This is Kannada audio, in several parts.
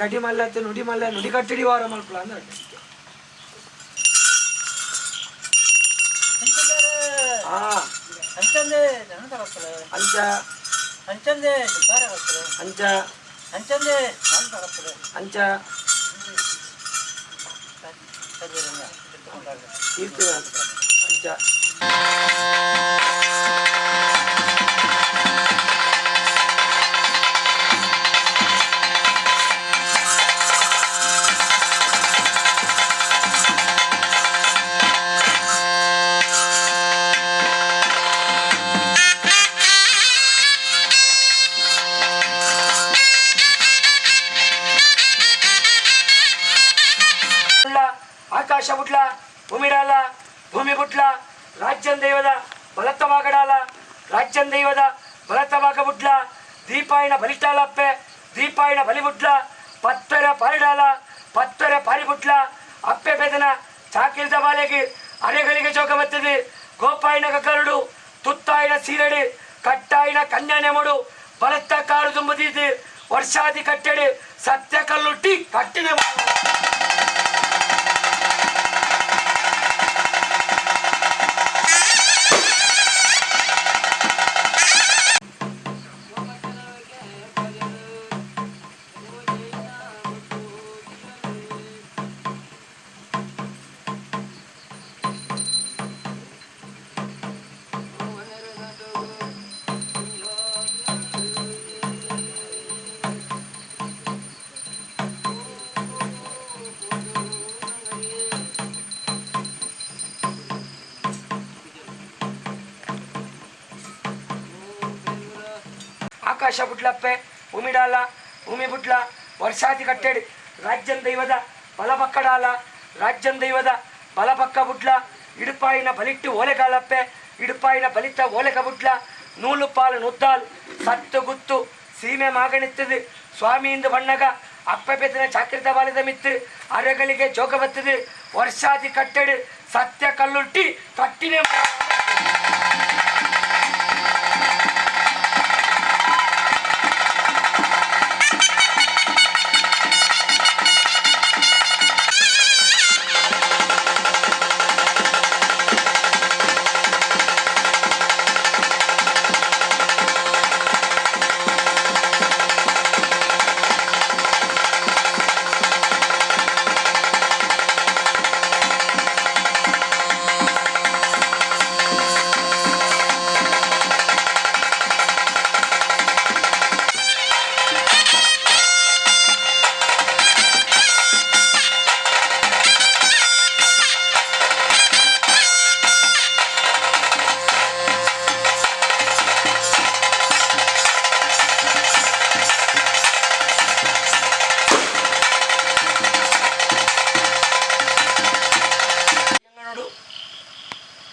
ಗಡಿ ಮಲ್ಲತ್ತೆ ನುಡಿ ಮಲ್ಲ ನುಡಿ ಕಟ್ಟಿಡಿ ವಾರ ಮಲ್ಪಲ ಅಂದ್ರೆ ಅಂಚಂದೆ ಅಂಚ ಅಂಚಂದೆ ಅಂಚ ಅಂಚಂದೆ ಅಂಚ ಅಂಚ ಆಕಾಶ ಬುಟ್ಲ ಭೂಮಿಡಾಲ ಭೂಮಿ ಬುಟ್ಲ ರಾಜ್ಯನ್ ದೈವದ ಬಲತ್ತವಾಗಡಾಲ ರಾಜ್ಯನ್ ದೈವದ ಬಲತ್ತವಾಗ ಬುಟ್ಲ ದೀಪಾಯಿನ ಬಲಿಟಾಲಪ್ಪೆ ದೀಪಾಯಿನ ಬಲಿ ಬುಟ್ಲ ಪತ್ತರೆ ಪಾರಿಡಾಲ ಪತ್ತರೆ ಪಾರಿ ಬುಟ್ಲ ಅಪ್ಪೆ ಬೆದನ ಚಾಕಿಲ್ದ ಬಾಲೆಗೆ ಅರೆಗಳಿಗೆ ಜೋಗ ಬತ್ತದೆ ಗೋಪಾಯಿನ ಗಗರುಡು ತುತ್ತಾಯಿನ ಸೀರಡಿ ಕಟ್ಟಾಯಿನ ಕನ್ಯಾನೆ ಮಡು ಬಲತ್ತ ಕಾರು ತುಂಬುದಿದ್ದು ವರ್ಷಾದಿ ಕಟ್ಟಡಿ ಸತ್ಯ ಕಲ್ಲುಟ್ಟಿ ಕಟ್ಟಿನ ಆಕಾಶ ಬುಟ್ಲಪ್ಪೆ ಭೂಮಿಡಾಲ ಭೂಮಿ ಬುಟ್ಲ ವರ್ಷಾದಿ ಕಟ್ಟೆಡಿ ರಾಜ್ಯನ್ ದೈವದ ಬಲಪಕ್ಕಡಾಲ ರಾಜ್ಯನ್ ದೈವದ ಬಲಪಕ್ಕ ಬುಟ್ಲ ಇಡುಪಾಯಿನ ಬಲಿಟ್ಟು ಓಲೆಗಾಲಪ್ಪೆ ಇಡುಪಾಯಿನ ಬಲಿತ ಓಲೆಗ ಬುಟ್ಲ ನೂಲು ಪಾಲು ನುದ್ದಾಲ್ ಸತ್ತು ಗುತ್ತು ಸೀಮೆ ಮಾಗಣಿತ್ತದೆ ಸ್ವಾಮಿಯಿಂದ ಬಣ್ಣಗ ಅಪ್ಪೆ ಬೆದನ ಚಾಕ್ರಿತ ಬಾಲದ ಮಿತ್ತು ಅರೆಗಳಿಗೆ ಜೋಗ ಬತ್ತದೆ ವರ್ಷಾದಿ ಕಟ್ಟೆಡಿ ಸತ್ಯ ಕಲ್ಲುಟ್ಟಿ ಕಟ್ಟಿನ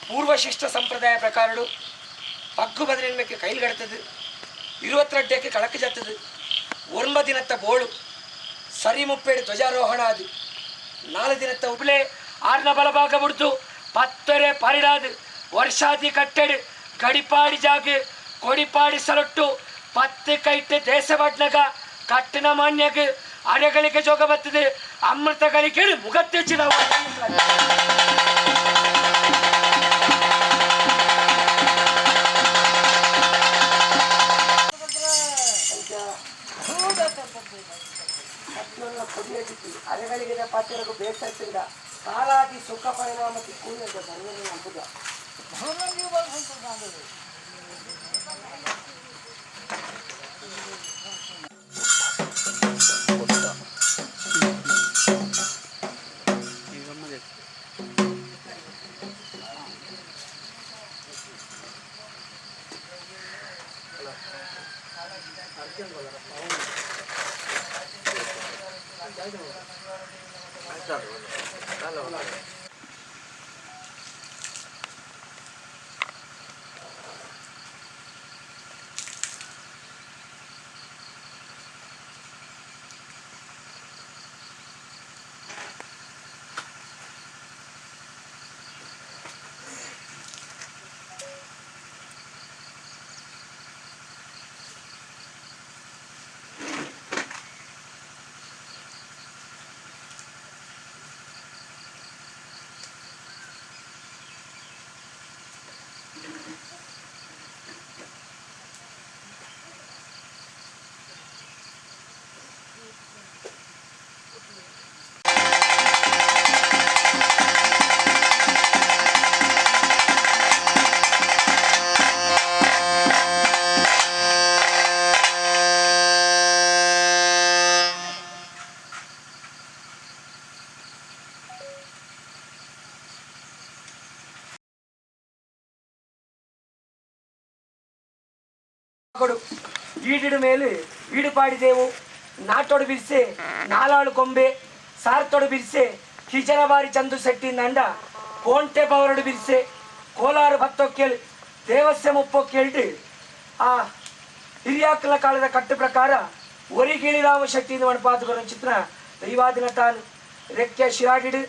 ಪೂರ್ವಶಿಷ್ಟ ಸಂಪ್ರದಾಯ ಪ್ರಕಾರಡು ಪಗ್ಗು ಬದಲಿನಕ್ಕೆ ಕೈಲಿ ಕಡ್ತದು 22 ಕಳಕ ಜತ್ತದು 9 ದಿನತ್ತ ಬೋಳು ಸರಿ ಮುಪ್ಪೇಡು ಧ್ವಜಾರೋಹಣ ಅದು 4 ದಿನತ್ತ ಉಬ್ಳೆ 6ನ ಬಲಭಾಗ ಬಿಡ್ತು ಪತ್ತರೆ ಪರಿಡಾದು ವರ್ಷಾದಿ ಕಟ್ಟೆಡು ಗಡಿಪಾಡಿ ಜಾಗ ಕೊಡಿಪಾಡಿ ಸಲೊಟ್ಟು 10 ಕೈಟ್ ದೇಶ ಬಡ್ನಗ ಕಟ್ಟಿನ ಮಾನ್ಯಗ ಅರೆಗಳಿಗೆ ಜೋಗ ಬರ್ತದೆ ಅಮೃತಗಳಿಗೆ ಮುಗತ್ತೆಚ್ಚಿದ ಅರೆಗಳಿಗೆ ಪಾತ್ರಗೂ ಬೇಸತ್ತಿಂದ ಕಾಲಾದಿ ಸುಖ ಪರಿಣಾಮಕ್ಕೆ ಕೂಲಿ ಅಂತ ಧರ್ಮದ ನಂಬುದ ಕೊಡು ಈಡಿಡು ಮೇಲೆ ಈಡು ಪಾಡಿದೆವು ನಾಟೋಡು ಬಿರ್ಸೆ ನಾಲಾಳು ಕೊಂಬೆ ಸಾರ್ತೋಡು ಬಿರ್ಸೆ ಕಿಚನ ಬಾರಿ ಚಂದು ಸೆಟ್ಟಿ ನಂಡ ಕೋಂಟೆ ಪವರಡು ಬಿರ್ಸೆ ಕೋಲಾರ ಭತ್ತೊಕ್ಕೇಳಿ ದೇವಸ್ಯ ಮುಪ್ಪೊಕ್ಕೇಳ್ದು ಆ ಹಿರಿಯಾಕಲ ಕಾಲದ ಕಟ್ಟು ಪ್ರಕಾರ ಒರಿಗಿಳಿರಾಮ ಶೆಟ್ಟಿಯಿಂದ ಮಣಪಾತುಗರ ಚಿತ್ರ ದೈವಾದಿನ ತಾನು ರೆಕ್ಕೆ ಶಿರಾಡಿಡು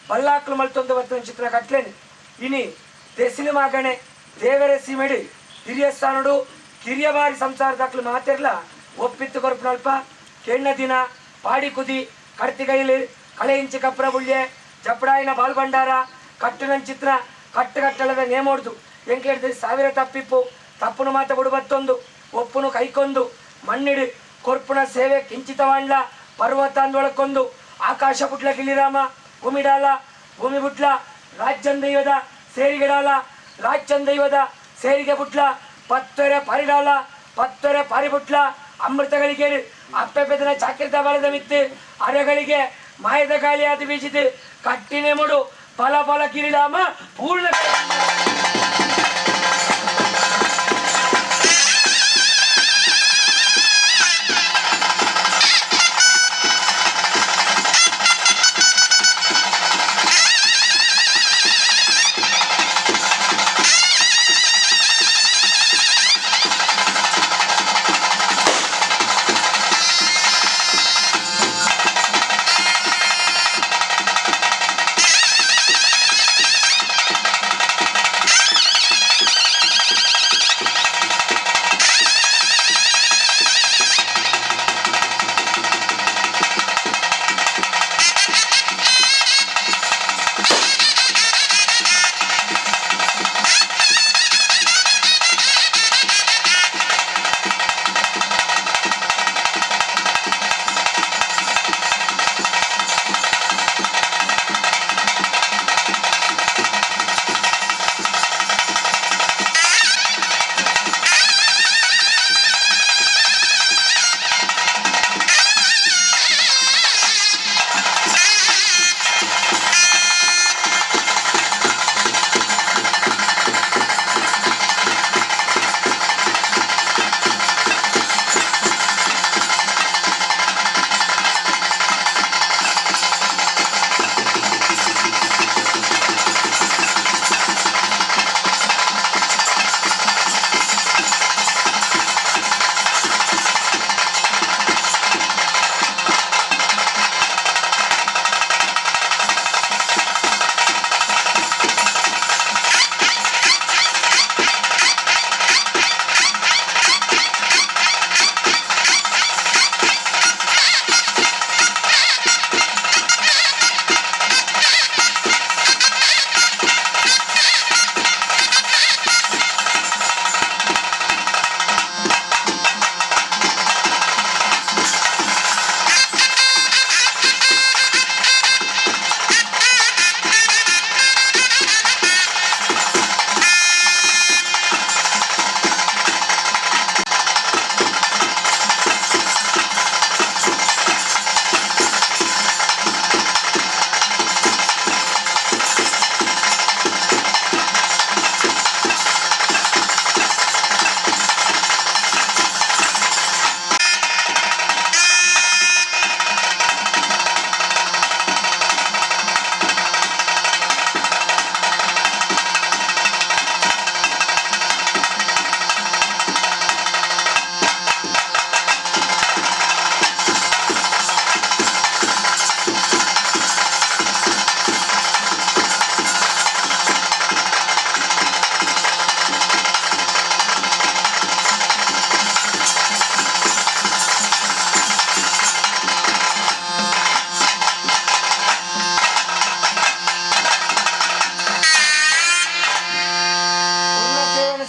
ಬಲ್ಲಾಕ್ಲು ಮಲ್ತೊಂದು ಬರ್ತನ ಚಿತ್ರ ಕಟ್ಲೇನು ಇನಿ ದೆಸಿಲು ಮಗಣೆ ದೇವರೇ ಸೀಮೆಡು ಹಿರಿಯ ಸ್ಥಾನಡು ಕಿರಿಯ ಬಾರಿ ಸಂಸಾರದಾಕ್ಲು ಮಾತಿರ್ಲ ಒಪ್ಪಿತ್ತು ಕೊರಪನಲ್ಪ ಕೆಣ್ಣ ದಿನ ಪಾಡಿ ಕುದಿ ಕಡ್ತಿಗೈಲು ಕಳೆ ಇಂಚಿ ಕಪ್ರ ಬುಳ್ಳೆ ಜಪಡಾಯಿನ ಬಾಲ್ಭಂಡಾರ ಕಟ್ಟುನ ಚಿತ್ರ ಕಟ್ಟು ಕಟ್ಟಳದ ನೇಮೋಡ್ದು ಎಂಕೆ ಹೇಳಿದ್ರೆ 1000 ತಪ್ಪಿಪ್ಪು ತಪ್ಪುನು ಮಾತ ಬಿಡು ಬತ್ತೊಂದು ಒಪ್ಪುನು ಕೈಕೊಂದು ಮಣ್ಣಿಡು ಕೊರ್ಪುನ ಸೇವೆ ಕಿಂಚಿತವಾಂಡ್ಲ ಪರ್ವತ ಅಂದೊಳಕೊಂದು ಆಕಾಶ ಪುಟ್ಲ ಗಿಳಿರಾಮ ಭೂಮಿಡಾಲ ಭೂಮಿ ಬುಟ್ಲ ರಾಜ್ಯನ್ ದೈವದ ಸೇರಿಗಿಡಾಲ ರಾಜ್ಯನ್ ದೈವದ ಸೇರಿಗೆ ಬುಟ್ಲ ಪತ್ತೊರೆ ಪರಿಡಾಲ ಪತ್ತೊರೆ ಪಾರಿಬುಟ್ಲ ಅಮೃತಗಳಿಗೆ ಅಪ್ಪೆ ಬೆದನ ಚಾಕಿರ್ತ ಬಲದ ಮಿತ್ತು ಅರೆಗಳಿಗೆ ಮಾಯದ ಗಾಳಿಯಾದ ಬೀಸಿದು ಕಟ್ಟಿನೆ ಮುಡು ಫಲ ಫಲ ಕಿರಿಡಾಮ ಪೂರ್ಣ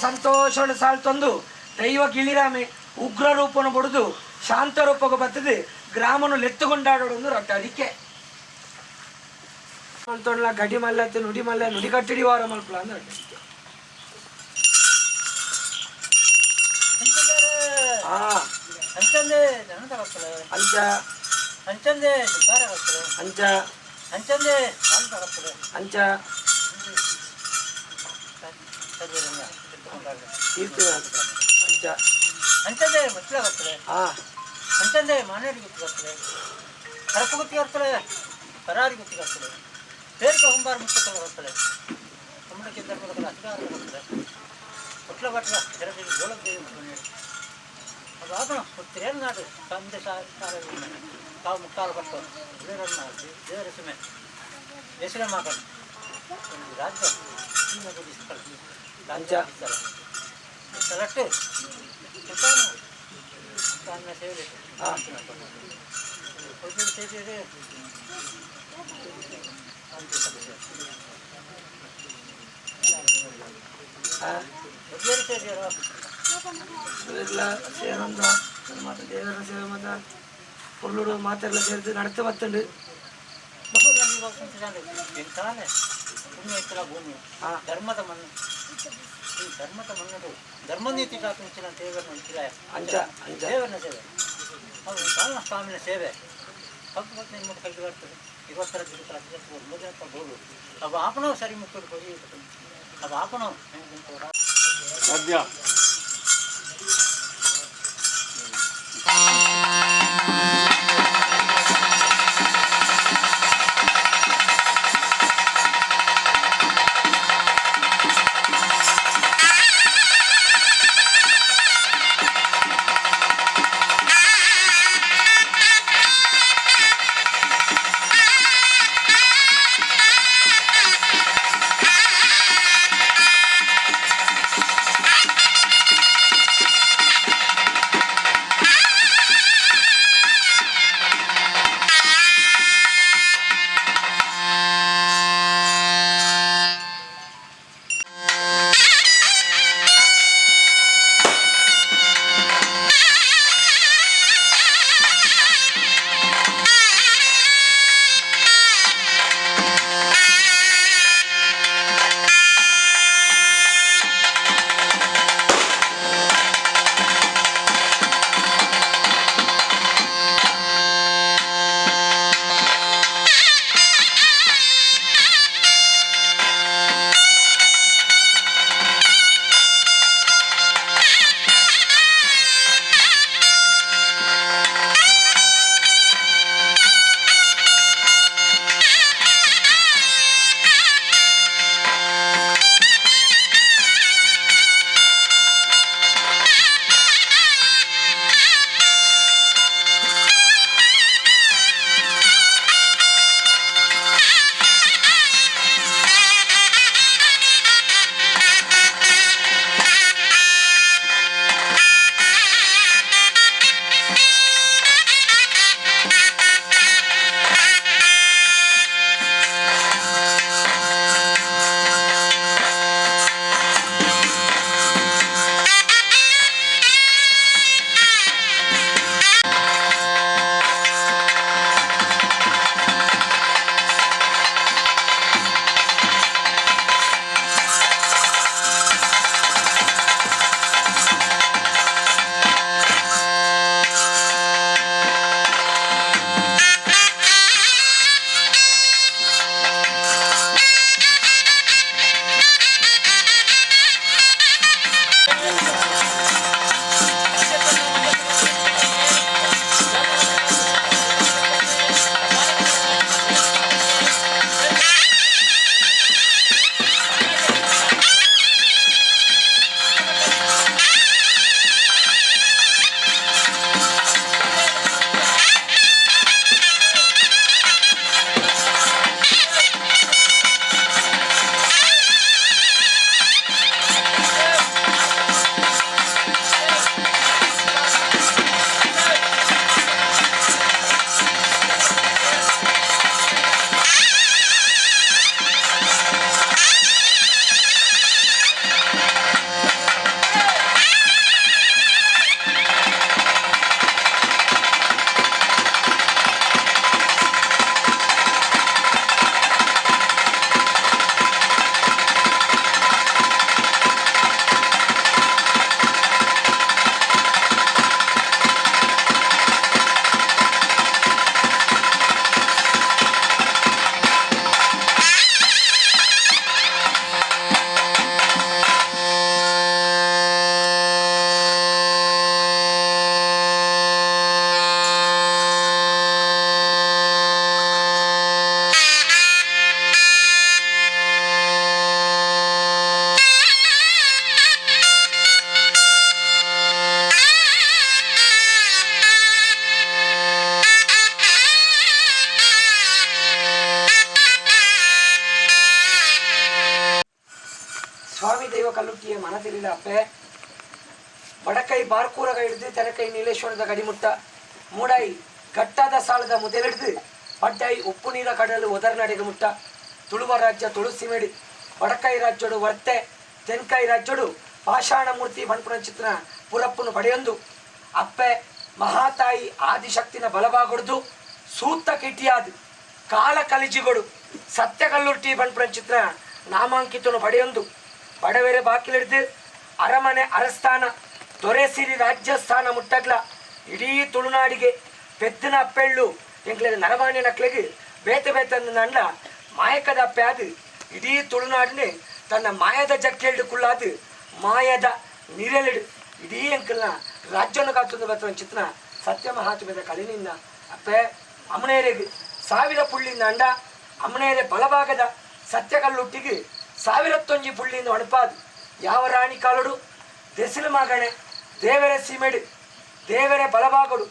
ಸಂತೋಷವನ್ನು ಸಾಳ್ತೊಂದು ದೈವ ಗಿಳಿರಾಮೆ ಉಗ್ರ ರೂಪವನ್ನು ಬಡಿದು ಶಾಂತ ರೂಪಕ್ಕೆ ಬರ್ತದೆ ಗ್ರಾಮನು ಲೆತ್ತುಕೊಂಡಾಡೋದು ರೊಟ್ಟ ಅದಕ್ಕೆ ಅಂತೊಂಡ್ಲ ಗಡಿ ಮಲ್ಲತ್ತು ನುಡಿ ಮಲ್ಲ ನುಡಿ ಕಟ್ಟಿಡಿ ವಾರ ಮಲ್ಪಲ ಅಂದ್ರೆ ಅಂಚಂದೆ ಅಂಚ ಅಂಚಂದೆ ಅಂಚ ಅಂಚಂದೆ ಅಂಚ ಅಂಚ ಅಂಚಂದೆ ಮಕ್ಕಳ ಬರ್ತದೆ ಹಾಂ ಅಂಚಂದೆ ಮಾನೇಡಿ ಗುತ್ತಿ ಬರ್ತದೆ ಕರಪು ಗುತ್ತಿ ಬರ್ತದೆ ಕರಾರಿ ಗುತ್ತಿ ಬರ್ತದೆ ಬೇರಿಕ ಹುಂಬಾರ ಮುಚ್ಚ ಬರ್ತದೆ ಕಮ್ಮಡಕ್ಕೆ ಧರ್ಮದ ಅಧಿಕಾರ ಬರ್ತದೆ ಒಟ್ಲ ಬಟ್ಲ ಎರಡಲ್ಲಿ ಗೋಳದ ದೇವಿ ಮನೆ ಅದು ಆಗೋಣ ಒತ್ತಿರೇನು ನಾಡು ತಂದೆ ತಾವು ಮುಕ್ಕಾಲು ಬರ್ತವೆ ದೇವರನ್ನು ದೇವರ ಹೆಸಮೆ ಹೆಸರೇ ಮಾಕೊಂಡು ಒಂದು ರಾಜ್ಯ ರಾಜ್ಯ ಸಲಟ್ಟು ಕಾರಣ ಸೇವೆ ಸೇರಿ ಸೇರಿಯಾರ ಎಲ್ಲ ಸೇರಂದ ಮತ್ತು ದೇವರ ಸೇವೆ ಮತ್ತು ಪುರ್ಲೂರು ಮಾತೆಲ್ಲ ಸೇರಿದು ನಡತೆ ಬತ್ತುಂಡು ಎಂತಾನೆ ಪುಣ್ಯ ಇತ್ತಲ್ಲ ಭೂಮಿ ಧರ್ಮದ ಮಣ್ಣು ಈ ಧರ್ಮದ ಮಣ್ಣದು ಧರ್ಮ ನೀತಿ ಕಾಪಿಂಚಿನ ದೇವರನ್ನ ಇಟ್ಟಿಲ್ಲ ಅಂಚ ದೇವರನ ಸೇವೆ ಅದು ಕಾರಣ ಸ್ವಾಮಿನ ಸೇವೆ ಹಕ್ಕು ಮತ್ತು ನಿಮ್ಮ ಕೈಗೆ ಬರ್ತದೆ ಇವತ್ತರ ದಿವಸ ಬೋಲು ಅವ ಆಪಣವು ಸರಿ ಮುಕ್ಕಲು ಹೋಗಿ ಅವ ಆಪಣವು ಸದ್ಯ ಮುಟ್ಟಿಯ ಮನದಿಲ್ಲ ಅಪ್ಪೆ ಬಡಕೈ ಬಾರ್ಕೂರಗ ಹಿಡಿದು ತೆರಕೈ ನೀಲೇಶ್ವರದ ಗಡಿಮುಟ್ಟ ಮೂಡೈ ಘಟ್ಟಾದ ಸಾಲದ ಮುದಲಿಡಿದು ಪಡ್ಡೈ ಉಪ್ಪು ನೀರ ಕಡಲು ಒದರ್ನಡೆಗೆ ಮುಟ್ಟ ತುಳುವ ರಾಜ್ಯ ತುಳುಸಿಮೆಡಿ ಬಡಕೈ ರಾಜ್ಯಡು ವರ್ತೆ ತೆನ್ಕೈ ರಾಜ್ಯಡು ಪಾಷಾಣ ಮೂರ್ತಿ ಬಣ್ಪುನ ಚಿತ್ರ ಪುರಪ್ಪನು ಪಡೆಯೊಂದು ಅಪ್ಪೆ ಮಹಾತಾಯಿ ಆದಿಶಕ್ತಿನ ಬಲಭಾಗೊಡ್ದು ಸೂತ್ತ ಕಿಟಿಯಾದು ಕಾಲ ಕಲಿಜಿಗೊಡು ಸತ್ಯ ಕಲ್ಲುರ್ಟಿ ಬಣ್ಪುನ ಚಿತ್ರ ನಾಮಾಂಕಿತನು ಪಡೆಯೊಂದು ಬಡವೆರೆ ಬಾಕಿಲಿಡ್ದು ಅರಮನೆ ಅರಸ್ಥಾನ ದೊರೆಸಿರಿ ರಾಜ್ಯಸ್ಥಾನ ಮುಟ್ಟಗ್ಲ ಇಡೀ ತುಳುನಾಡಿಗೆ ಪೆದ್ದನ ಅಪ್ಪೆಳ್ಳು ಎಂಕ್ಲೆಗೆ ನರಮಾನ್ಯ ನಕ್ಲೆಗೆ ಬೇತೆ ಬೇತಂದು ನಂಡ ಮಾಯಕದ ಅಪ್ಪೆ ಅದು ಇಡೀ ತುಳುನಾಡಿನೇ ತನ್ನ ಮಾಯದ ಜಕ್ಕೆಲ್ಡು ಕುಳ್ಳಾದು ಮಾಯದ ನಿರಲಿಡು ಇಡೀ ಎಂಕಲ್ನ ರಾಜ್ಯವನ್ನು ಕಾತುಂದು ಬರ್ತವ ಚಿತ್ರ ಸತ್ಯ ಮಹಾತ್ಮದ ಕಲಿನಿಂದ ಅಪ್ಪೆ ಅಮನೇರೆಗೆ 1000 ಪುಳ್ಳಿಂದ ಅಂಡ ಅಮನೇರೆ ಬಲಭಾಗದ ಸತ್ಯ ಕಲ್ಲುಟ್ಟಿಗೆ 1001 ಪುಳ್ಳಿಂದ ಒಣಪಾದು ಯಾವ ರಾಣಿ ಕಾಲುಡು ದೆಸಿಲು ಮಗಣೆ ದೇವರ ಸೀಮೆಡು ದೇವರ ಬಲಭಾಗಡು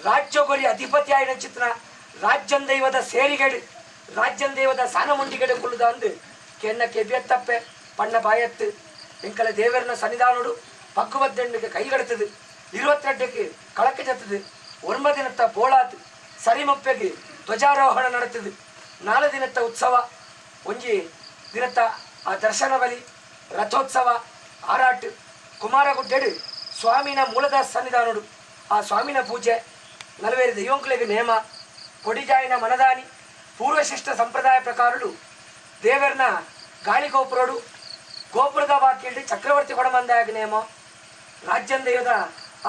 ರಾಜ್ಯ ಗೊರಿ ಅಧಿಪತಿ ಆಯ್ನ ಚಿತ್ರ ರಾಜ್ಯನ್ ದೈವದ ಸೇರಿಗೆಡು ರಾಜ್ಯನ್ ದೈವದ ಸಾನ ಮುಂಡಿಗೆಡು ಕುಳ್ಳುದ ಅಂದು ಕೆನ್ನ ಕೆಬಿಯತ್ತಪ್ಪೆ ಪಣ್ಣ ಬಾಯತ್ತು ಎಂಕಲ ದೇವರನ ಸನ್ನಿಧಾನಡು ಪಕ್ಕುಬದ್ದೆಣ್ಣಿಗೆ ಕೈಗಡುತ್ತದೆ 22ಕ್ಕೆ ಕಳಕ್ಕೆ ಜತ್ತದು 9 ದಿನತ್ತ ಬೋಳಾತು ಸರಿಮಪ್ಪೆಗೆ ಧ್ವಜಾರೋಹಣ ನಡೆತದೆ 4 ದಿನತ್ತ ಉತ್ಸವ ಒಂಜಿ ದಿನತ್ತ ಆ ದರ್ಶನ ಬಲಿ ರಥೋತ್ಸವ ಆರಾಟು ಕುಮಾರಗುಡ್ಡೆಡು ಸ್ವಾಮಿನ ಮೂಲದ ಸನ್ನಿಧಾನಡು ಆ ಸ್ವಾಮಿನ ಪೂಜೆ 40 ದೈವಂಕುಲೆಗೆ ನೇಮ ಕೊಡಿಜಾಯಿನ ಮನದಾನಿ ಪೂರ್ವಶಿಷ್ಟ ಸಂಪ್ರದಾಯ ಪ್ರಕಾರಡು ದೇವರನ ಗಾಳಿ ಗೋಪುರಡು ಗೋಪುರದ ಬಾಕಿಯಲ್ಲಿ ಚಕ್ರವರ್ತಿ ಕೊಡಮಂದಾಯ ನೇಮ ರಾಜ್ಯನ್ ದೈವದ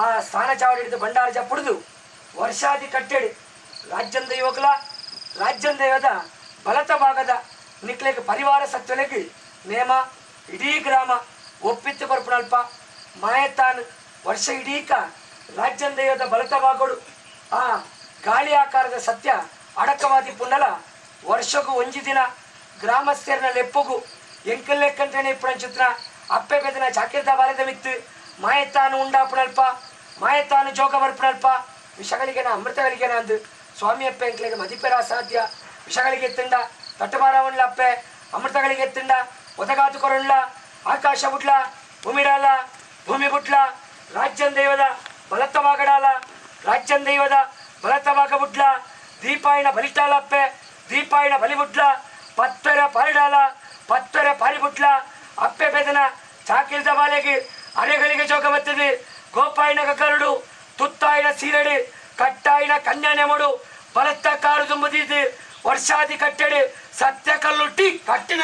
ಆ ಸ್ಥಾನ ಚಾವಡಿ ಹಿಡಿದು ಭಂಡಾರ ಜಪ್ಪುಡಿದು ವರ್ಷಾದಿ ಕಟ್ಟೆಡು ರಾಜ್ಯನ್ ದೈವಕ್ಲ ರಾಜ್ಯನ್ ದೈವದ ಬಲತ ಭಾಗದ ನಿಕ್ಲೆಗೆ ಪರಿವಾರ ಸತ್ವಲೆಗೆ ನೇಮ ಇಡೀ ಗ್ರಾಮ ಒಪ್ಪಿತ್ತು ಕೊರ್ಪುನಲ್ಪ ಮಾಯತಾನು ವರ್ಷ ಇಡೀಕ ರಾಜ್ಯನ್ ದೈವದ ಬಲತ ಭಾಗಗಳು ಆ ಗಾಳಿ ಆಕಾರದ ಸತ್ಯ ಅಡಕವಾದಿ ಪುನ್ನಲ ವರ್ಷಕ್ಕೂ ಒಂಜಿ ದಿನ ಗ್ರಾಮಸ್ಥರನ ಲೆಪ್ಪುಗು ಎಂಕಲ್ಲೆಕ್ಕಂಟನೆ ಇಪ್ಪಣ ಚಿತ್ರ ಅಪ್ಪೆ ಬೆದನ ಜಾಕಿರ್ದ ಬಾಲದ ಮಿತ್ತು ಮಾಯತಾನು ಉಂಡಾಪುಣಲ್ಪ ಮಾಯತಾನು ಜೋಗ ಬರ್ಪುಣಲ್ಪ ವಿಷಗಳಿಗೆನ ಅಮೃತಗಳಿಗೆನ ಅಂದು ಸ್ವಾಮಿ ಅಪ್ಪೆ ಎಂಕ್ಲೆಗೆ ಮದಿಪೆರ ಸಾಧ್ಯ ವಿಷಗಳಿಗೆ ಎತ್ತಿಂಡ ತಟ್ಟುಮಾರ ಉಣ್ಲ ಅಪ್ಪೆ ಅಮೃತಗಳಿಗೆ ಎತ್ತಿಂಡ ಒದಗಾತು ಕೊರಣ್ಲ ಆಕಾಶ ಬುಟ್ಲ ಭೂಮಿಡಾಲ ಭೂಮಿ ಬುಟ್ಲ ರಾಜ್ಯನ್ ದೈವದ ಬಲತ್ತ ಬಾಗಡಾಲ ರಾಜ್ಯನ್ ದೈವದ ಬಲತ್ತ ಬಾಗ ಬುಟ್ಲ ದೀಪಾಯಿನ ಬಲಿಟಾಲ ಅಪ್ಪೆ ದೀಪಾಯಿನ ಬಲಿ ಬುಟ್ಲ ಪತ್ತರ ಪಾರಿಡಾಲ ಪತ್ತರ ಪಾರಿ ಬುಟ್ಲ ಅಪ್ಪೆ ಬೆದನ ಚಾಕಿಲ್ದ ಬಾಲೆಗೆ ಅರೆಗಳಿಗೆ ಜೋಗ ಬರ್ತದೆ ಗೋಪಾಯಿನ ಕರುಡು ತುತ್ತಾಯಿನ ಸೀರಡು ಕಟ್ಟಾಯಿನ ಕನ್ಯಾನೆ ಮಾಡು ಬಲತ್ತ ಕಾರು ತುಂಬುದಿದ್ದು ವರ್ಷಾದಿ ಕಟ್ಟೆಡು ಸತ್ಯ ಕಲ್ಲುಟ್ಟಿ ಕಟ್ಟಿನ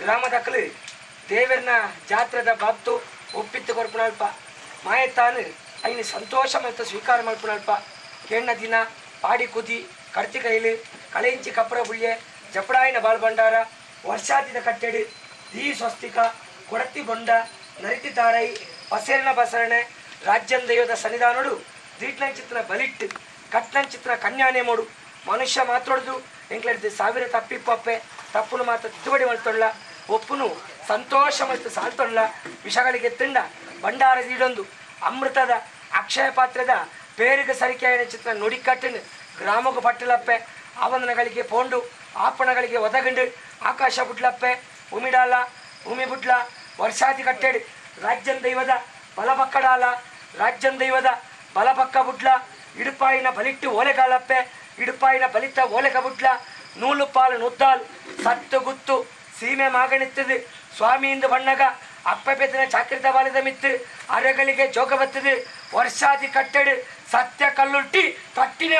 ಗ್ರಾಮದಕ್ಕಲು ದೇವರನ ಜಾತ್ರೆದ ಬಾಬ್ತು ಒಪ್ಪಿತ್ತು ಕೊರ್ಪುಣಲ್ಪ ಮಾಯತ್ತಾನು ಐನು ಸಂತೋಷ ಮತ್ತು ಸ್ವೀಕಾರ ಮಲ್ಪುಣಲ್ಪ ಕೇಣ್ಣ ದಿನ ಪಾಡಿ ಕುದಿ ಕಡ್ತಿ ಕೈಲು ಕಳೆಂಚಿ ಕಪ್ಪರ ಬುಳ್ಳೆ ಜಪಡಾಯಿನ ಬಾಳ್ ಭಂಡಾರ ವರ್ಷಾತಿದ ಕಟ್ಟೆಡು ದೀ ಸ್ವಸ್ತಿಕ ಕೊಡತಿ ಬೊಂಡ ನರಿತಿ ತಾರೈ ಪಸೇರನ ಬಸರಣೆ ರಾಜ್ಯನ್ ದೈವದ ಸನ್ನಿಧಾನಡು ದೀಟ್ನಂಚಿತ್ರ ಬಲಿಟ್ಟು ಕಟ್ನಂಚಿತ್ರ ಕನ್ಯಾನೆ ಮೋಡು ಮನುಷ್ಯ ಮಾತಾಡೋದು ಎಂಕ್ಲಡ್ದು ಸಾವಿರ ತಪ್ಪಿಪ್ಪಪ್ಪೆ ತಪ್ಪುನು ಮಾತ್ರ ತಿದ್ದುಬಡಿ ಮಲ್ತೊಳ್ಳ ಒಪ್ಪುನು ಸಂತೋಷ ಮತ್ತು ಸಾಲ್ತೊಳ್ಳ ವಿಷಗಳಿಗೆ ತಿಂಡ ಭಂಡಾರದೀಡೊಂದು ಅಮೃತದ ಅಕ್ಷಯ ಪಾತ್ರದ ಪೇರಿಗೆ ಸರಿಕೆಯ ಚಿತ್ರ ನುಡಿಕಟ್ಟಿನ ಗ್ರಾಮಕ್ಕೆ ಪಟ್ಟಲಪ್ಪೆ ಆವಂದನಗಳಿಗೆ ಪೋಂಡು ಆಪಣಗಳಿಗೆ ಒದಗಂಡು ಆಕಾಶ ಬುಟ್ಲಪ್ಪೆ ಉಮಿಡಾಲ ಭೂಮಿ ಬುಟ್ಲ ವರ್ಷಾತಿ ಕಟ್ಟೆಡು ರಾಜ್ಯನ್ ದೈವದ ಬಲಪಕ್ಕಡಾಲ ರಾಜ್ಯನ್ ದೈವದ ಬಲಪಕ್ಕ ಬುಟ್ಲ ಇಡುಪಾಯಿನ ಬಲಿಟ್ಟು ಓಲೆಗಾಲಪ್ಪೆ ಇಡುಪಾಯಿನ ಬಲಿತ ಓಲೆಗ ಬುಟ್ಲ ನೂಲು ಪಾಲು ನುದ್ದಾಲು ಸತ್ತು ಗುತ್ತು ಸೀಮೆ ಮಾಗಣಿತ್ತದು ಸ್ವಾಮಿಯಿಂದ ಬಣ್ಣಗ ಅಪ್ಪ ಬೆದನ ಚಾಕ್ರಿತ ಬಾಲದ ಮಿತ್ತು ಅರೆಗಳಿಗೆ ಜೋಗ ಬತ್ತದು ವರ್ಷಾದಿ ಕಟ್ಟೆಡು ಸತ್ಯ ಕಲ್ಲುಟ್ಟಿ ಕಟ್ಟಿನ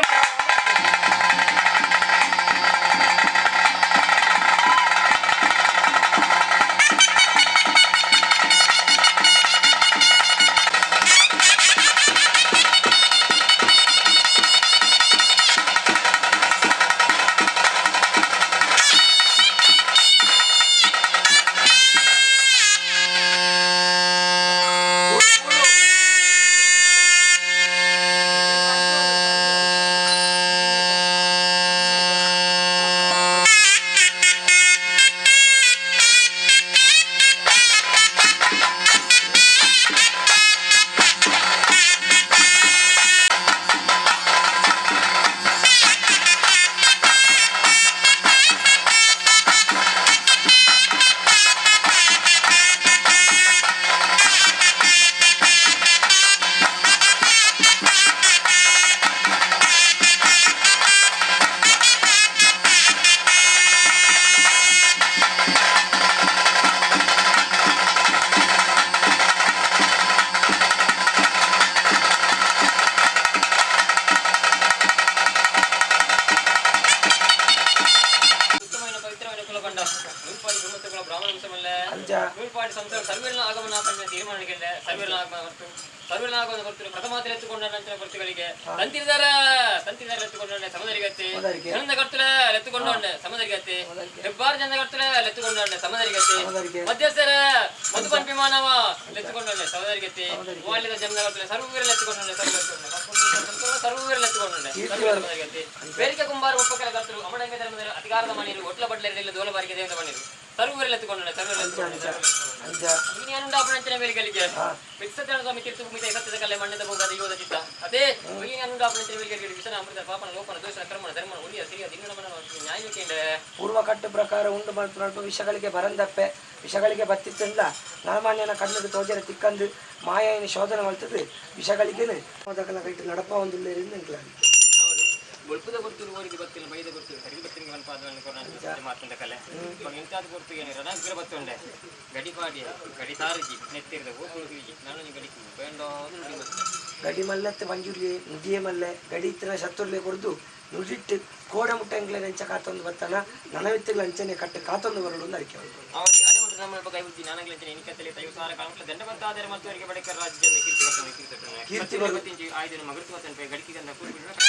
ನೂಲ್ಪಾಡಿ ಸಂಸ್ಥೆ ಸರ್ವೇರ್ನ ಆಗಮನ ತೀರ್ಮಾನಕ್ಕೆ ಸರ್ವೇರ್ನ ಆಗಮನ ಕೊಡ್ತಾರೆ ಪ್ರಥಮಾತ್ರ ಎತ್ತುಕೊಂಡ ನಂತರ ಕೊಡ್ತಿಗಳಿಗೆ ತಂತಿದಾರ ಎತ್ತುಕೊಂಡ ಸಮದರಿಗತ್ತೆ ಜನದ ಕರ್ತಲ ಎತ್ತುಕೊಂಡ ಸಮದರಿಗತ್ತೆ ಹೆಬ್ಬಾರು ಜನದ ಕರ್ತಲ ಎತ್ತುಕೊಂಡ ಸಮದರಿಗತ್ತೆ ಮಧ್ಯಸ್ಥರ ಮಧುಪಂಪಿ ಮಾನವ ಎತ್ತುಕೊಂಡ ಸಮದರಿಗತ್ತೆ ವಾಲ್ಯದ ಜನದ ಕರ್ತಲ ಸರ್ವವೀರಲ್ ಎತ್ತುಕೊಂಡ ಸರ್ವವೀರಲ್ ಎತ್ತುಕೊಂಡ ಸಮದರಿಗತ್ತೆ ಬೇರಿಕೆ ಕುಂಬಾರ ಒಪ್ಪಕಲ ಕರ್ತರು ಅಮಡಂಗ ಧರ್ಮದ ಅಧಿಕಾರದ ಮಣಿರು ಒಟ್ಲ ಬಡ್ಲೆರಲಿಲ್ಲ ದೋಲ ಬಾರಿಗೆ ದೇವದ ಮಣಿರು ಸರ್ವವೀರಲ್ ಎತ್ತುಕೊಂಡ ಾಪಣಂಚನೆ ಮೇಲಿಗೆ ವಿಕ್ಸತನ ಸ್ವಾಮಿ ತೀರ್ಥ ಭೂಮಿತ ಸತ್ಯದ ಕಲೆ ಮಣ್ಣದ ಭೋಗದ ಯೋಧ ಚಿತ್ತ ಅದೇ ಅನುಡಾಪಣಂಚನೆ ಮೇಲಿಗೆ ವಿಷನ ಅಮೃತ ಪಾಪನ ಲೋಪನ ದೋಷ ಕ್ರಮಣ ಧರ್ಮ ಉಳಿಯ ಸಿರಿಯ ದಿಂಗಣಮನ ನ್ಯಾಯಕ್ಕೆ ಪೂರ್ವಕಟ್ಟು ಪ್ರಕಾರ ಉಂಡು ಮಾಡ್ತು ವಿಷಗಳಿಗೆ ಬರಂದಪ್ಪೆ ವಿಷಗಳಿಗೆ ಬತ್ತಿತ್ತಂದ ನರಮಾನ್ಯನ ಕಣ್ಣದು ತೋಜರ ತಿಕ್ಕಂದು ಮಾಯನ ಶೋಧನೆ ಮಾಡ್ತದೆ ವಿಷಗಳಿಗೆ ಕೈಟ್ಟು ನಡಪ ಒಂದು ಗೊಲ್ಪದ ಗೊತ್ತಿರುವ ಊರಿಗೆ ಗೊತ್ತಿಲ್ಲ ಬೈದ ಗೊತ್ತಿಲ್ಲ ಸರಿಗೆ ಬತ್ತಿನ ಅನ್ಪಾದ ಮಾತಂದ ಕಲೆ ಇಂತಾದ ಗೊತ್ತು ಏನು ರಣಗ್ರ ಬತ್ತೊಂಡೆ ಗಡಿಪಾಡಿ ಗಡಿ ಸಾರಜಿ ನೆತ್ತಿರದ ಹೋಗಿ ನಾನು ಗಡಿಕು ಬೇಂಡ ಗಡಿ ಮಲ್ಲತ್ತೆ ಮಂಜುರ್ಲಿ ನುಡಿಯೇ ಮಲ್ಲೆ ಗಡಿ ಇತ್ತಿನ ಶತ್ರುರ್ಲೆ ಕೊಡ್ದು ನುಡಿಟ್ಟು ಕೋಡ ಮುಟ್ಟ ಎಂಗ್ಲೆ ನೆಂಚ ಕಾತೊಂದು ಬರ್ತಾನ ನನವಿತ್ತಿಗಳ ಅಂಚನೆ ಕಟ್ಟು ಕಾತೊಂದು ಬರಲು ಒಂದು ಅರಿಕೆ ಅವನಿಗೆ ಅದೇ ಒಂದು ನಮ್ಮ ಕೈ ಬುದ್ಧಿ ನನಗೆ ಎನಿಕತ್ತಲೆ ತೈವ ಸಾರ ಕಾಣಕ್ಕೆ ದಂಡ ಬಂತಾದರೆ ಮತ್ತು ಅವರಿಗೆ ಬಡಕರ ರಾಜ್ಯದ ಕೀರ್ತಿ ಬರ್ತದೆ ಆಯ್ದು ಮಗರ್ತು ಮತ್ತೆ ಗಡಿಗೆ ಗಂಧ ಕೂಡಿಬಿಡ್ಬೇಕು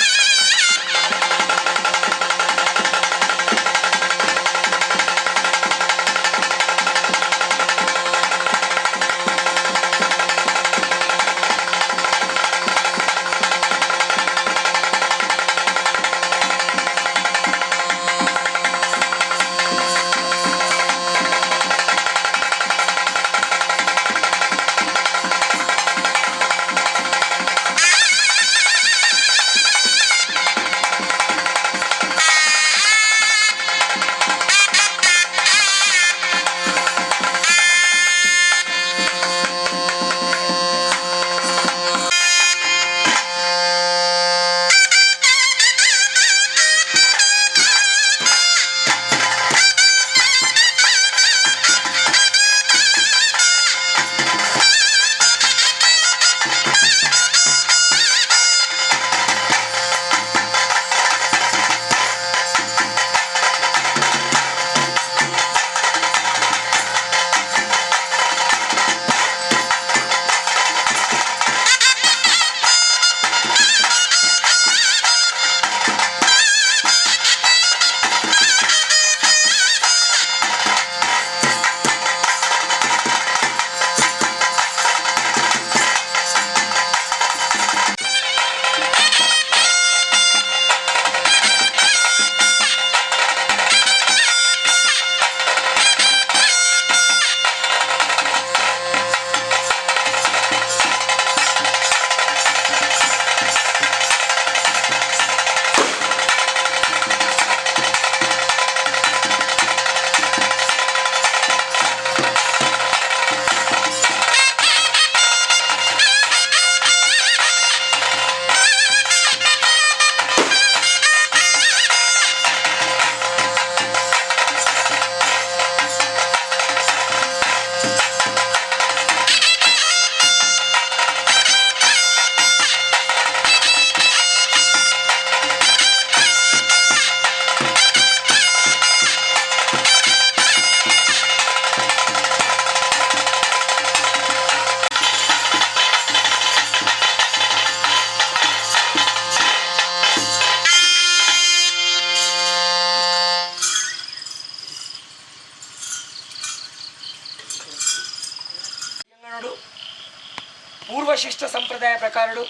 பூர்வசிஷ்ட சம்பிரதாய பிரகாரடு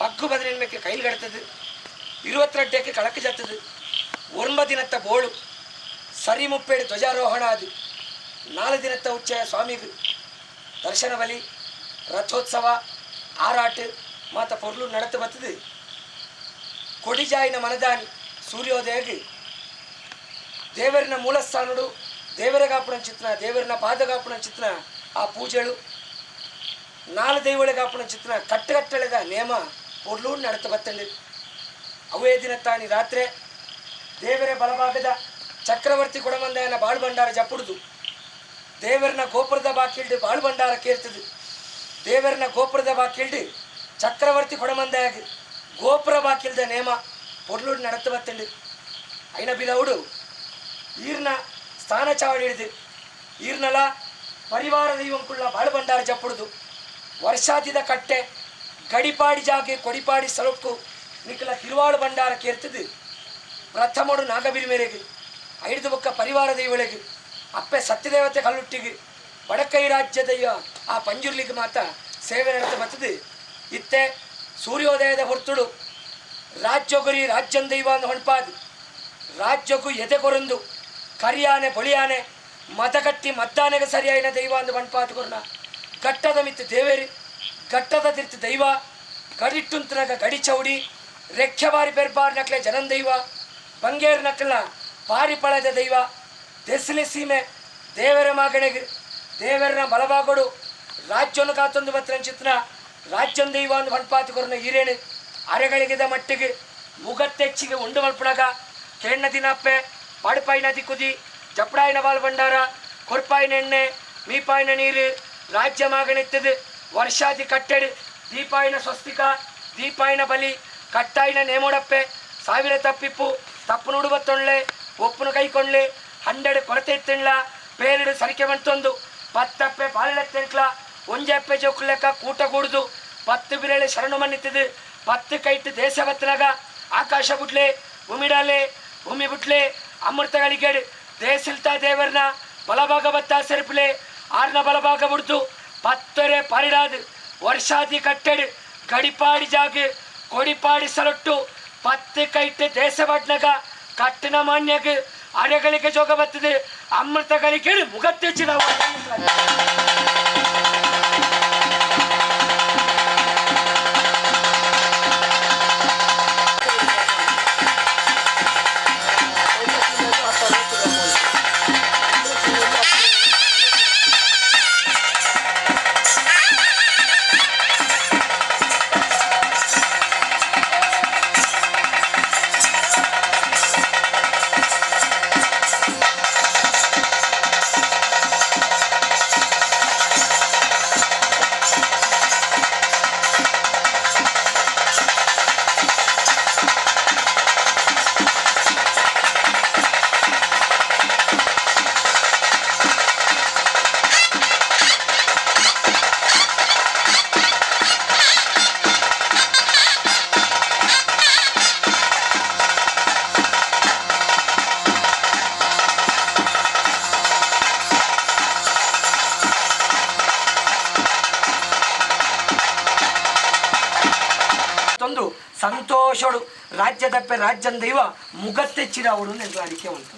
10-15 கையில் கிடத்தது 22 ಕಳಕು ಜತ್ತದು 9 ದಿನತ್ತ ಬೋಳು ಸರಿ 30 ಧ್ವಜಾರೋಹಣ ಅದು 4 ದಿನತ್ತ ಉಚ್ಚಯ ಸ್ವಾಮಿಗೆ ದರ್ಶನ ಬಲಿ ರಥೋತ್ಸವ ಆರಾಟ ಮಾತ ಪೊರ್ಲು ನಡತು ಬರ್ತದೆ ಕೊಡಿಜಾಯಿನ ಮನದಾನಿ ಸೂರ್ಯೋದಯಗೆ ದೇವರಿನ ಮೂಲಸ್ಥಾನಡು ದೇವರಿಗಾಪುಣ ಚಿತ್ರ ದೇವರಿನ ಪಾದಗಾಪುಣ ಚಿತ್ರ ಆ ಪೂಜೆಗಳು 4 ದೈವಗಳಿಗಾಪುಣ ಚಿತ್ರ ಕಟ್ಟುಗಟ್ಟಳೆದ ನೇಮ ಪೊರ್ಲು ನಡತು ಬತ್ತಂಡು ಅವೇ ದಿನತ್ತಾನಿ ರಾತ್ರಿ ದೇವರ ಬಲಭಾಗದ ಚಕ್ರವರ್ತಿ ಕೊಡಮಂದಯನ ಬಾಳು ಭಂಡಾರ ಜಪ್ಪುಡುದು ದೇವರನ ಗೋಪುರದ ಬಾಕಿಲ್ಡು ಬಾಳು ಭಂಡಾರ ಕೇರ್ತದೆ ದೇವರನ ಗೋಪುರದ ಬಾಕಿಲ್ಡು ಚಕ್ರವರ್ತಿ ಕೊಡಮಂದಯಾಗ ಗೋಪುರ ಬಾಕಿಲ್ದ ನೇಮ ಪೊರ್ಲೂರು ನಡತು ಬತ್ತಂಡು ಐನ ಬಿಲವುಡು ಈರ್ನ ಸ್ಥಾನ ಚಾವಡಿ ಹಿಡಿದು ಈರ್ನಲ ಪರಿವಾರ ದೈವಂಕುಳ್ಳ ಬಾಳು ಭಂಡಾರ ಜಪ್ಪುಡುದು ವರ್ಷಾತಿದ ಕಟ್ಟೆ ಗಡಿಪಾಡಿ ಜಾಗೆ ಕೊಡಿಪಾಡಿ ಸಲುಕ್ಕು ನಿಖಲ ತಿರುವಾಳು ಭಂಡಾರ ಕೇರ್ತದೆ ಪ್ರಥಮಡು ನಾಗಬಿರಿ ಮೇರೆಗೆ 5 ಬೊಕ್ಕ ಪರಿವಾರ ದೈವಳಿಗೆ ಅಪ್ಪೆ ಸತ್ಯದೇವತೆ ಕಲ್ಲುಟ್ಟಿಗೆ ವಡಕೈ ರಾಜ್ಯದ ಆ ಪಂಜುರ್ಲಿಗೆ ಮಾತ ಸೇವೆ ನಡೆದು ಬರ್ತದೆ ಇತ್ತೆ ಸೂರ್ಯೋದಯದ ಹೊರ್ತುಡು ರಾಜ್ಯಗುರಿ ರಾಜ್ಯನ್ ದೈವ ಅಂದು ಹೊಣಪಾದು ರಾಜ್ಯಗೂ ಎದೆ ಕೊರಂದು ಕರಿಯಾನೆ ಬೊಳಿಯಾನೆ ಮತಗಟ್ಟಿ ಮದ್ದಾನೆಗೆ ಸರಿಯಾಯಿನ ದೈವ ಅಂದು ಹೊಣಪಾದು ಕೊರ್ನ ಗಟ್ಟದ ಮಿತ್ತು ದೇವೇರಿ ಗಟ್ಟದ ತಿರ್ತು ದೈವ ಗಡಿಟ್ಟುಂತನಗ ಗಡಿ ಚೌಡಿ ರೆಕ್ಕೆ ಬಾರಿ ಬೆರ್ಬಾರ್ ನಕ್ಲೆ ಜನನ್ ದೈವ ಬಂಗೇರ್ ನಕ್ಲ ಪಾರಿ ಪಳದ ದೈವ ದೆಸಲಿ ಸೀಮೆ ದೇವರ ಮಗನಿಗೆ ದೇವರನ ಬಲಭಾಗಡು ರಾಜ್ಯವನ್ನು ಕಾತೊಂದು ಬತ್ತನ ಚಿತ್ರ ರಾಜ್ಯನ ದೈವ ಅಂದು ಹೊಣಪಾತು ಕೊರನ ಹಿರೇಣು ಅರೆಗಳಿಗಿದ ಮಟ್ಟಿಗೆ ಮುಗತ್ತೆಚ್ಚಿಗೆ ಉಂಡು ಮಲ್ಪಣಗ ಕೇಣ್ಣ ದಿನಪ್ಪೆ ಪಡುಪಾಯಿ ನದಿ ಕುದಿ ಜಪ್ಪಡಾಯಿನ ಬಾಲ್ ಭಂಡಾರ ಕೊರ್ಪಾಯಿನ ಎಣ್ಣೆ ಮೀಪಾಯಿನ ನೀರು ರಾಜ್ಯ ಮಗನೆತ್ತದು ವರ್ಷಾದಿ ಕಟ್ಟೆಡು ದೀಪಾಯಿನ ಸ್ವಸ್ತಿಕ ದೀಪಾಯಿನ ಬಲಿ ಕಟ್ಟಾಯಿನ ನೇಮೋಡಪ್ಪೆ 1000 ತಪ್ಪಿಪ್ಪು ತಪ್ಪು ನುಡುಬತ್ತೊಳ್ಳೆ ಒಪ್ಪುನು ಕೈಕೊಂಡ್ಲೆ 100 ಕೊರತೆ ಇತ್ತಣ್ಲ ಪೇರಿಡು ಸರಿಕೆ ಬಂತೊಂದು 10 ಅಪ್ಪೆ ಪಾಲೆತ್ತೆಂಕ್ಲ ಒಂಜೆಪ್ಪೆ ಜೋಕ್ಲೆಕ್ಕ ಕೂಟ ಕೂಡುದು 10 ಬಿರಳೆ ಶರಣು ಮನ್ನಿತ್ತದು 10 ಕೈಟ್ ದೇಶ ಬತ್ತನಾಗ ಆಕಾಶ ಬುಟ್ಲೆ ಭೂಮಿಡಾಲೆ ಭೂಮಿ ಬುಟ್ಲೆ ಅಮೃತಗಳಿಗೇಡು ದೇಶಿಲ್ತಾ ದೇವರನ ಬಲಭಾಗ ಬತ್ತ ಸೆರ್ಪಲೆ ಆರ್ನ ಬಲಭಾಗ ಬಿಡ್ತು 10 ಪರಿಡಾದು ವರ್ಷಾದಿ ಕಟ್ಟೆಡು ಗಡಿಪಾಡಿ ಜಾಗ ಕೊಡಿಪಾಡಿ ಸಲೊಟ್ಟು 10 ಕೈಟ್ ದೇಶ ಬಡ್ನಗ ಕಟ್ಟಿನ ಮಾನ್ಯಗ ಅರೆಗಳಿಗೆ ಜೋಗ ಬರ್ತದೆ ಅಮೃತಗಳಿಗೆ ಮುಗತ್ತೆಚ್ಚಿದ ಸಂತೋಷಡು ರಾಜ್ಯದಪ್ಪೆ ರಾಜ್ಯನ ದೈವ ಮುಗತ್ತೆಚ್ಚಿದ ಅವಳು ಎಂದು ಅಡಿಕೆ ಉಂಟು.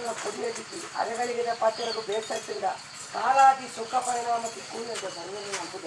ಅನ್ನ ಕೊಡಿಯದಿತ್ತು ಅರೆಗಳಿಗೆ ಪಾತ್ರೆಗೂ ಬೇಸರಿಸಿದ ಕಾಲಾದಿ ಸುಖ ಪರಿಣಾಮಕ್ಕೆ ಕೂಲಿದ ಸರ್ವೇ ನಂಬುದ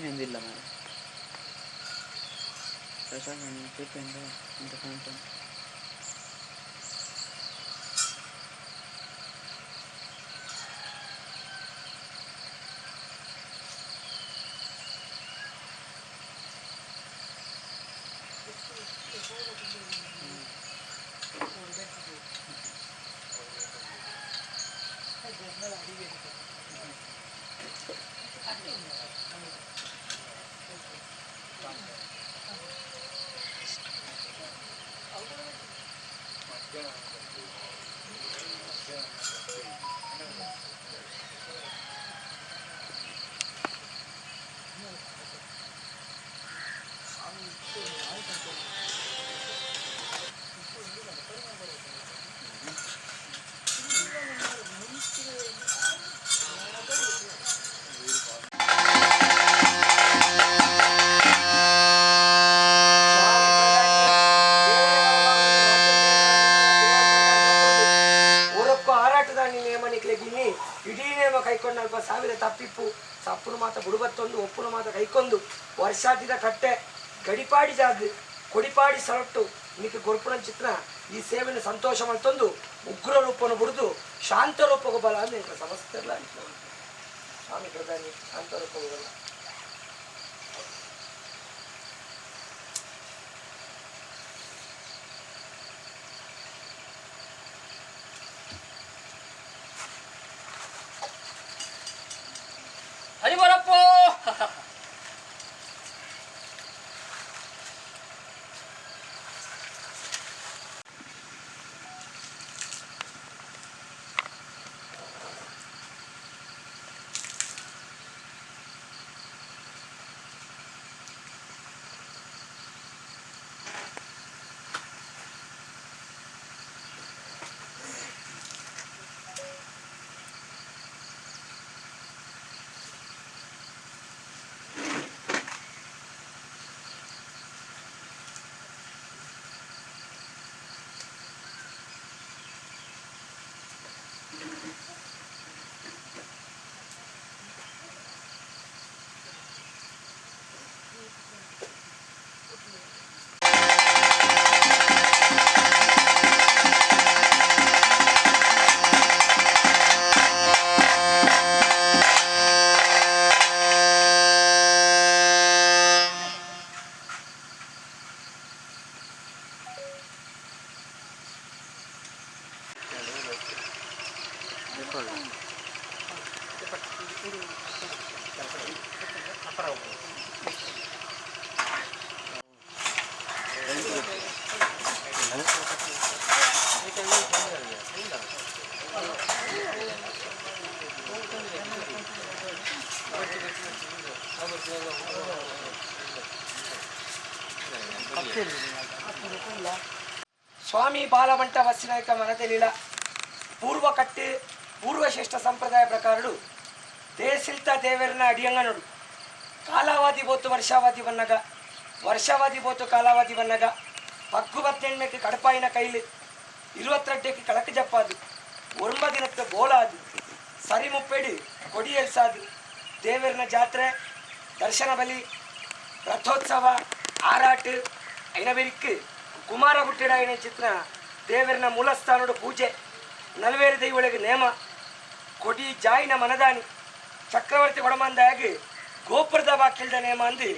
ಎಂದಿಲ್ಲ ಮಾರ ಪ್ರಶಾಂತ ಅಂತ ಕಾಣ್ತಾನೆ. ಇಡೀ ನೇಮ ಕೈಕೊಂಡು 40,000 ತಪ್ಪಿಪ್ಪು ಸಪ್ಪುನು ಮಾತ ಬುಡುಬತ್ತೊಂದು ಒಪ್ಪುನು ಮಾತ ಕೈಕೊಂದು ವರ್ಷಾತಿದ ಕಟ್ಟೆ ಗಡಿಪಾಡಿ ಜಾಗ ಕೊಡಿಪಾಡಿ ಸರಟ್ಟು ನಿಮಗೆ ಗೊರ್ಪುನ ಚಿತ್ರ ಈ ಸೇವೆನ ಸಂತೋಷ ಮಾಡ್ತಂದು ಉಗ್ರ ರೂಪವನ್ನು ಬಿಡುದು ಶಾಂತ ರೂಪಕ್ಕೆ ಬಲ ಅಂದ್ರೆ ಸಮಸ್ಯೆ ಇಲ್ಲ ಸ್ವಾಮಿ ಪ್ರಧಾನಿ ಶಾಂತ ರೂಪಕ್ಕೆ ಬಲ ಹರಿಬರಪ್ಪ ಸ್ವಾಮಿ ಬಾಲಮಂಟ ವಸ್ಸಿನಾಯಕ ಮನತೆಲಿಲ ಪೂರ್ವಕಟ್ಟು ಪೂರ್ವಶ್ರೇಷ್ಠ ಸಂಪ್ರದಾಯ ಪ್ರಕಾರಡು ದೇಸಿಲ್ತ ದೇವರನ ಅಡಿಯಂಗನಡು ಕಾಲಾವಧಿ ಬೋತು ವರ್ಷಾವಧಿ ಬನ್ನಗ ವರ್ಷಾವಧಿ ಬೋತು ಕಾಲಾವಧಿ ಬನ್ನಗ ಪಕ್ಕು 18ಕ್ಕೆ ಕಡಪಾಯಿನ ಕೈಲಿ 22ಕ್ಕೆ ಕಳಕ ಜಪ್ಪಾದು 9 ಬೋಲಾದು ಸರಿ ಮುಪ್ಪೆಡಿ ಕೊಡಿ ಎಲ್ಸಾದು ದೇವರನ ಜಾತ್ರೆ ದರ್ಶನ ಬಲಿ ರಥೋತ್ಸವ ಆರಾಟ ಐನಬೇರಿಕ್ಕು ಕುಮಾರ ಹುಟ್ಟಿಡ ಐನ ಚಿತ್ರ ದೇವರನ ಮೂಲಸ್ಥಾನಡು ಪೂಜೆ ನಲ್ವೇರು ದೈವಳಿಗೆ ನೇಮ ಕೊಡಿ ಜಾಯಿನ ಮನದಾನಿ ಚಕ್ರವರ್ತಿ ಒಡಮಂದಾಗಿ ಗೋಪುರದ ಬಾಕಿಲ್ದ ನೇಮ ಅಂದು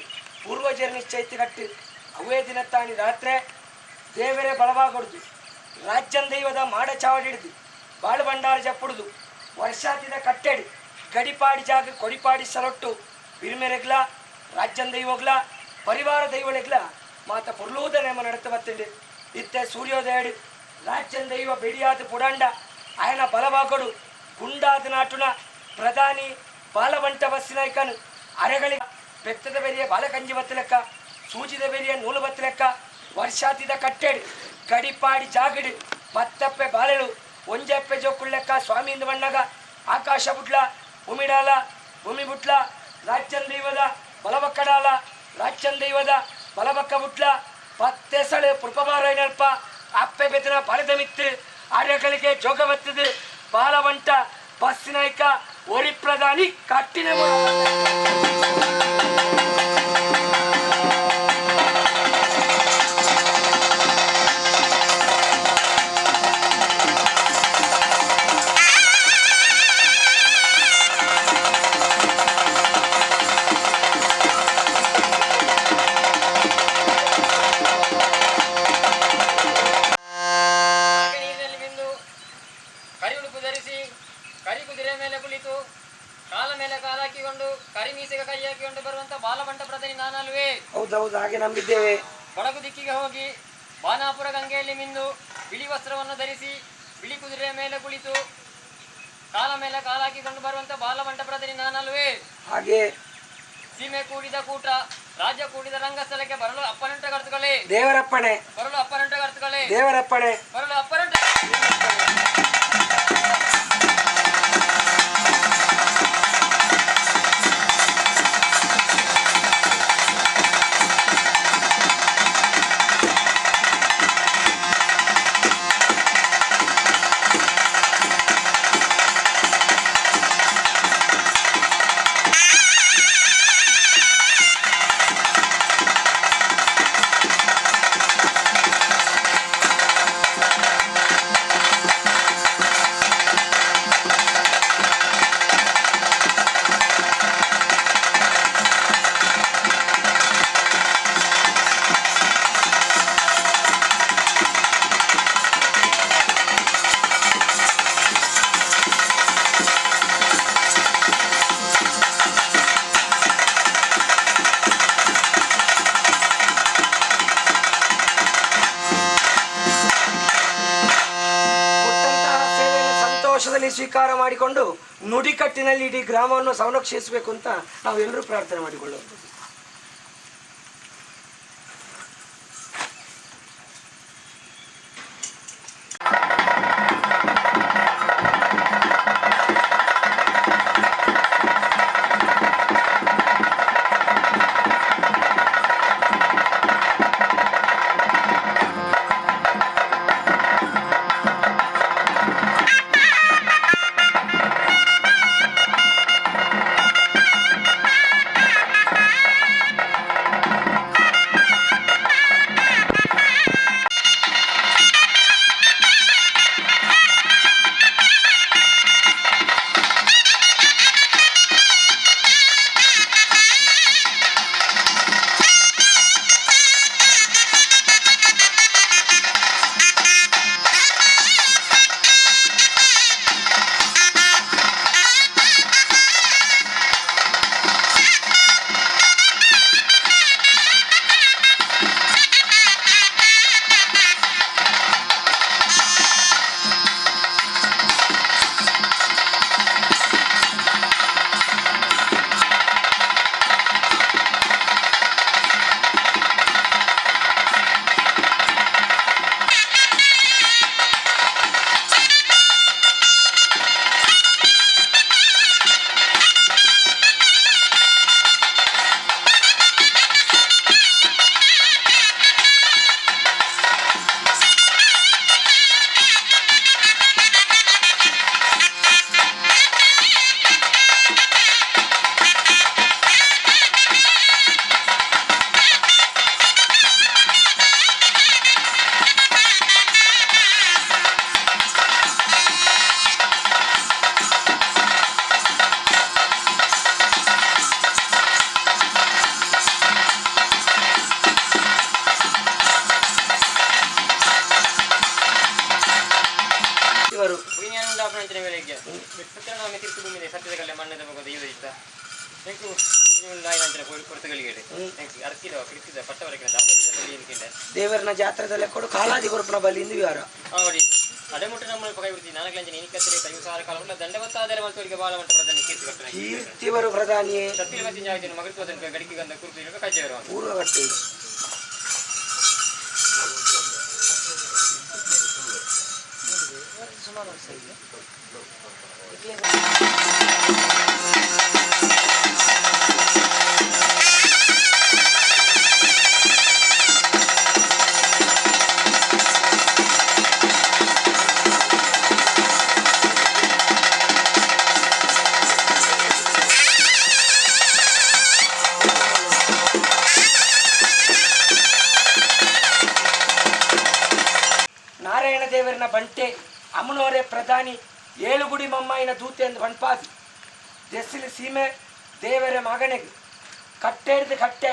ಪೂರ್ವಜರ ನಿಶ್ಚಯಿತಿ ಕಟ್ಟು ಅವೇ ದಿನತ್ತಾನಿ ರಾತ್ರಿ ದೇವರೇ ಬಳವಾಗೊಡ್ದು ರಾಜ್ಯನ್ ದೈವದ ಮಾಡ ಚಾವಡಿ ಹಿಡಿದು ಬಾಳು ಭಂಡಾರ ಜಪ್ಪುಡುದು ವರ್ಷಾತಿದ ಕಟ್ಟೆಡಿ ಗಡಿಪಾಡಿ ಜಾಗ ಕೊಡಿಪಾಡಿ ಸಲೊಟ್ಟು ಬಿರುಮೆರೆಗ್ಲ ರಾಜ್ಯನ್ ದೈವಗ್ಲ ಪರಿವಾರ ದೈವಳೆಗ್ಲ ಮಾತ ಪೊರ್ಲೂದ ನೇಮ ನಡತ ಬತ್ತಿಂಡು ಇತ್ತೆ ಸೂರ್ಯೋದಯಡು ರಾಜ್ಯನ್ ದೈವ ಬೆಡಿಯಾದ ಪುಡಾಂಡ ఆయన ಬಲಭಾಗಡು ಗುಂಡಾದ ನಾಟುನ ಪ್ರಧಾನಿ ಬಾಲವಂಟ ಬಸ್ಸಿನಾಯ್ಕನು ಅರೆಗಳಿ ಬೆತ್ತದ ಬೆರಿಯ ಬಾಲಕಂಜಿ ಬತ್ತ ಲೆಕ್ಕ ಸೂಜಿದ ಬೆರಿಯ ನೂಲು ಬತ್ತ ಲೆಕ್ಕ ವರ್ಷಾತಿದ ಕಟ್ಟೆಡು ಗಡಿಪಾಡಿ ಜಾಗಡು ಪತ್ತಪ್ಪೆ ಬಾಲೆಳು ಒಂಜೆಪ್ಪೆ ಜೋಕುಳ್ಳೆಕ್ಕ ಸ್ವಾಮಿಯಿಂದ ಬಣ್ಣಗ ಆಕಾಶ ಬುಟ್ಲ ಉಮಿಡಾಲ ಭೂಮಿ ಬುಟ್ಲ ರಾಜ್ಯನ್ ದೈವದ ಬಲಬಕ್ಕಡಾಲ ರಾಜ್ಯನ್ ದೈವದ ಬಲಬಕ್ಕ ಬುಟ್ಲ ಪತ್ತೆಸಳು ಪುಲ್ಪಬಾರೈನಲ್ಪ ಅಪ್ಪೆ ಬೆತ್ತನ ಬಾಲದ ಮಿತ್ತು ಆರ್ಯಗಳಿಗೆ ಜೋಗ ಬತ್ತದು ಬಾಲವಂಟ ಬಸ್ಸಿನಾಯ್ಕ ಒರಿ ಪ್ರಧಾನಿ ಕಟ್ಟಿನ ನೀರಿನಲ್ಲಿ ಬಿಂದು ಕರಿ ಉಡುಪು ಧರಿಸಿ ಕರಿ ಕುದುರೆ ಮೇಲೆ ಕುಳಿತು ಕಾಲ ಮೇಲೆ ಕಾಲ ಹಾಕಿಕೊಂಡು ಕರಿ ಮೀಸೆಗೆ ಕೈ ಹಾಕಿಕೊಂಡು ಬರುವಂತ ಬಾಲಮಂಟ ಪ್ರಧಾನಿ ನಾನಲ್ವೇ? ಹೌದೌದು, ಹಾಗೆ ನಂಬಿದ್ದೇವೆ. ಕೊಡಗು ದಿಕ್ಕಿಗೆ ಹೋಗಿ ಬಾನಾಪುರ ಗಂಗೆಯಲ್ಲಿ ಮಿಂದು ಬಿಳಿ ವಸ್ತ್ರವನ್ನು ಧರಿಸಿ ಬಿಳಿ ಕುದುರೆ ಮೇಲೆ ಕುಳಿತು ಕಾಲ ಮೇಲೆ ಕಾಲ ಹಾಕಿಕೊಂಡು ಬರುವಂತ ಬಾಲಮಂಟ ಪ್ರಧಾನಿ ನಾನಲ್ವೇ? ಹಾಗೆ ಸೀಮೆ ಕೂಡಿದ ಕೂಟ ರಾಜ್ಯ ಕೂಡಿದ ರಂಗಸ್ಥಳಕ್ಕೆ ಬರಲು ಅಪ್ಪನಂಟ ಕರ್ತುಗಳೇ, ದೇವರಪ್ಪಣೆ, ಬರಲು ಅಪ್ಪನಂಟ ಕರ್ತುಗಳೇ, ದೇವರಪ್ಪಣೆ. ಬರಲು ಅಪ್ಪನಂಟ. ಸ್ವೀಕಾರ ಮಾಡಿಕೊಂಡು ನುಡಿಕಟ್ಟಿನಲ್ಲಿ ಇಡೀ ಗ್ರಾಮವನ್ನು ಸಂರಕ್ಷಿಸಬೇಕು ಅಂತ ನಾವೆಲ್ಲರೂ ಪ್ರಾರ್ಥನೆ ಮಾಡಿಕೊಳ್ಳುವುದು. ಕೀರ್ತಿವರು ವಿಜ್ಞಾನ ಉಂಟಾಪನಂಚಿನ ವೇಳೆಗೆ ಸತ್ಯನಾಮ ತೀರ್ಥ ಭೂಮಿ ಸತ್ಯದ ಕಲೆ ಮಣ್ಣದ ಭಗವತ ಯೋಜಿತ ನೆಕ್ಕು ನಾಯಿನಂಚಿನ ಕೊರತೆಗಳಿಗೆ ಅರ್ಕಿದ ಕೃತಿದ ಪಟ್ಟವರಕ್ಕೆ ದೇವರನ ಜಾತ್ರೆದಲ್ಲೇ ಕೊಡು ಕಾಲಾದಿ ಕೊರಪನ ಬಲಿಯಿಂದ ವಿವರ ನೋಡಿ ಅಡೆಮುಟ್ಟು ನಮ್ಮ ಕೈ ಬಿಡ್ತೀವಿ ನಾಲ್ಕು ಇನಿಕತ್ತರೆ ಕೈ ಸಾರ ಕಾಲ ದಂಡವತ್ತಾದರೆ ಮತ್ತವರಿಗೆ ಬಾಳ ಮಟ್ಟ ಪ್ರಧಾನಿ ಕೀರ್ತಿ ಕಟ್ಟಣ ಕೀರ್ತಿವರು ಪ್ರಧಾನಿಯೇ ಸತ್ಯವತಿ ಜಾಗತಿನ ಮಗತ್ವದ ಗಡಿಗೆ ಗಂಧ ಕುರುಪಿರುವ ಕಜ್ಜೆಯವರು ಪೂರ್ವ ಕಟ್ಟೆ ನಾರಾಯಣ ದೇವರನ ಬಂಟೆ ಅಮ್ಮನವರೇ ಪ್ರಧಾನಿ ಏಳುಗುಡಿ ಮಮ್ಮಾಯಿನ ದೂತೆ ಎಂದು ಬಣ್ಪಾದಿ ದೆಸಿಲು ಸೀಮೆ ದೇವರ ಮಗನಿಗೆ ಕಟ್ಟೆ ಹಿಡಿದು ಕಟ್ಟೆ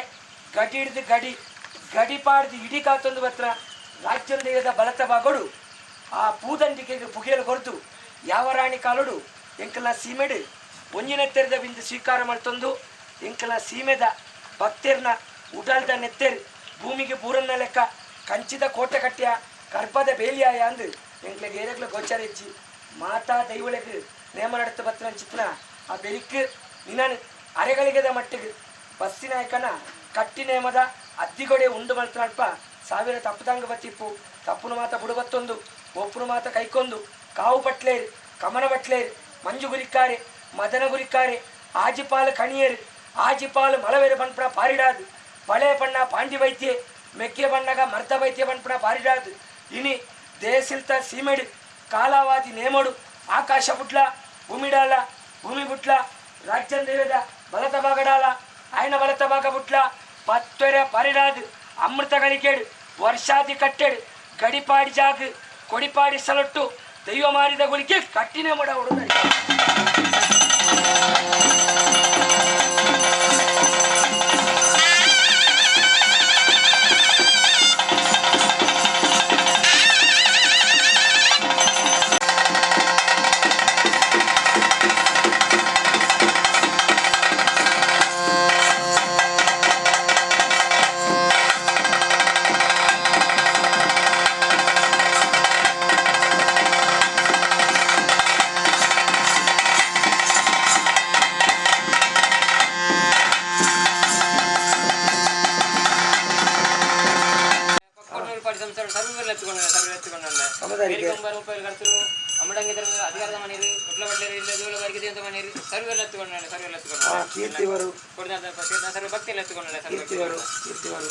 ಗಡಿ ಹಿಡಿದು ಗಡಿ ಗಡಿ ಪಾಡ್ದು ಇಡೀ ಕಾತೊಂದು ಬತ್ರ ರಾಜ್ಯದ ದೇವದ ಬಲತ ಬಾಗಡು ಆ ಪೂದಂಡಿಕೆಗೆ ಪುಗಿಯಲು ಕೊರತು ಯಾವ ರಾಣಿ ಕಾಲುಡು ಎಂಕಲ ಸೀಮೆಡು ಒಂಜಿನೆತ್ತೆರದ ಬಿಂದು ಸ್ವೀಕಾರ ಮಾಡ್ತಂದು ಎಂಕಲ ಸೀಮೆದ ಭಕ್ತರ್ನ ಉಡಲ್ದ ನೆತ್ತೆರು ಭೂಮಿಗೆ ಪೂರನ್ನ ಲೆಕ್ಕ ಕಂಚಿದ ಕೋಟೆ ಕಟ್ಟಿಯ ಕರ್ಪದ ಬೇಲಿಯಾಯ ಅಂದು ಎಂಕ್ಲೆಗೆ ಏರಕ್ಲ ಗೋಚಾರ ಹೆಚ್ಚಿ ಮಾತಾ ದೈವಳಿಗೆ ನೇಮ ನಡೆತ ಬತ್ತಿನ ಚಿತ್ನ ಆ ಬೆರಿಕ್ ನಿನ್ನ ಅರೆಗಳಿಗೆದ ಮಟ್ಟಿಗೆ ಬಸ್ಸಿನಾಯಕನ ಕಟ್ಟಿ ನೇಮದ ಅದ್ದಿಗೊಡೆ ಉಂಡು ಮಲ್ತನಲ್ಪ ಸಾವಿರ ತಪ್ಪದಂಗ ಬತ್ತಿಪ್ಪು ತಪ್ಪುನು ಮಾತ ಬುಡುಬತ್ತೊಂದು ಒಪ್ಪುನು ಮಾತ ಕೈಕೊಂದು ಕಾವು ಪಟ್ಲೇರು ಕಮನ ಬಟ್ಲೇರು ಮಂಜು ಗುರಿಕಾರೆ ಮದನ ಗುರಿಕಾರೆ ಆಜಿಪಾಲು ಕಣಿಯರು ಆಜಿಪಾಲು ಮಲವೇರು ಬಣ್ಪಣ ಪಾರಿಡಾದು ಪಳೆ ಬಣ್ಣ ಪಾಂಡಿ ವೈದ್ಯೆ ಮೆಕ್ಕೆ ಬಣ್ಣಗ ಮರ್ದ ವೈದ್ಯ ಬಣ್ಪಣ ಪಾರಿಡಾದು ಇನಿ ದೇಸಿಲ್ತ ಸೀಮೆಡು ಕಾಲಾವಾದಿ ನೇಮಡು ಆಕಾಶ ಬುಟ್ಲ ಭೂಮಿಡಾಲ ಭೂಮಿ ಬುಟ್ಲ ರಾಜ್ಯದ ದೇವದ ಬಲತ ಬಾಗಡಾಲ ಆಯ್ನ ಬಲತ ಭಾಗ ಬುಟ್ಲ ಪತ್ತೊರೆ ಪರಿಡಾದು ಅಮೃತ ಗಳಿಕೆಡು ವರ್ಷಾದಿ ಕಟ್ಟೆಡು ಗಡಿಪಾಡಿ ಜಾಗ ಕೊಡಿಪಾಡಿ ಸಲೊಟ್ಟು ದೈವ ಮಾರಿದ ಗುಳಿಕೆ ಕಟ್ಟಿನೇ ಮಡ ಹುಡುಗರಿ ಕೀರ್ತಿವರು ಕೀರ್ತಿವರು ಕೀರ್ತಿವರು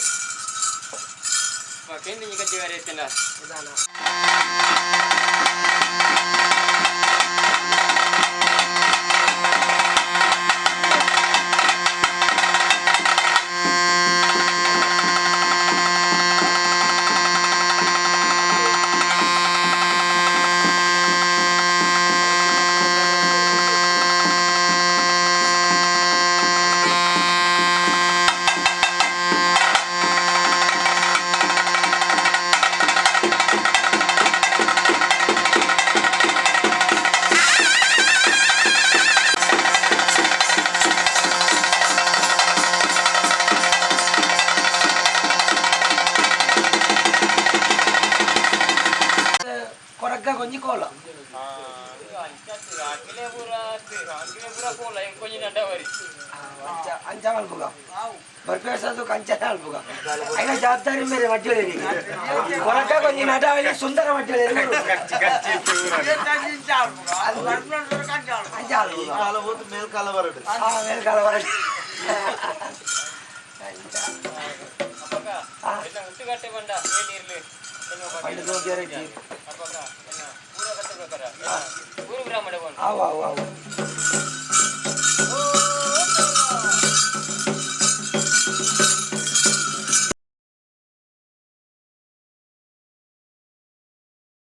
ಕೊರಗ್ಗ ಗೊಂಜಿ ಕೋಲ ಅಂಚ ಮಲ್ಪುಗ ಬರ್ಪೇಸದು ಕಂಚ ಮಲ್ಪುಗ అయినా ಜವಾಬ್ದಾರಿ ಮೇಲೆ ಮಡ್ಯಲೇರಿ ಕೊರಗ್ಗ ಗೊಂಜಿ ನಡವಳಿ ಸುಂದರ ಮಡ್ಯಲೇರಿ ಮೇಲ್ಕಾಲ ಬರಡು ಮೇಲ್ಕಾಲ ಬರಡು ಪೂರ ಬ್ರಾಹ್ಮಣ ಅವು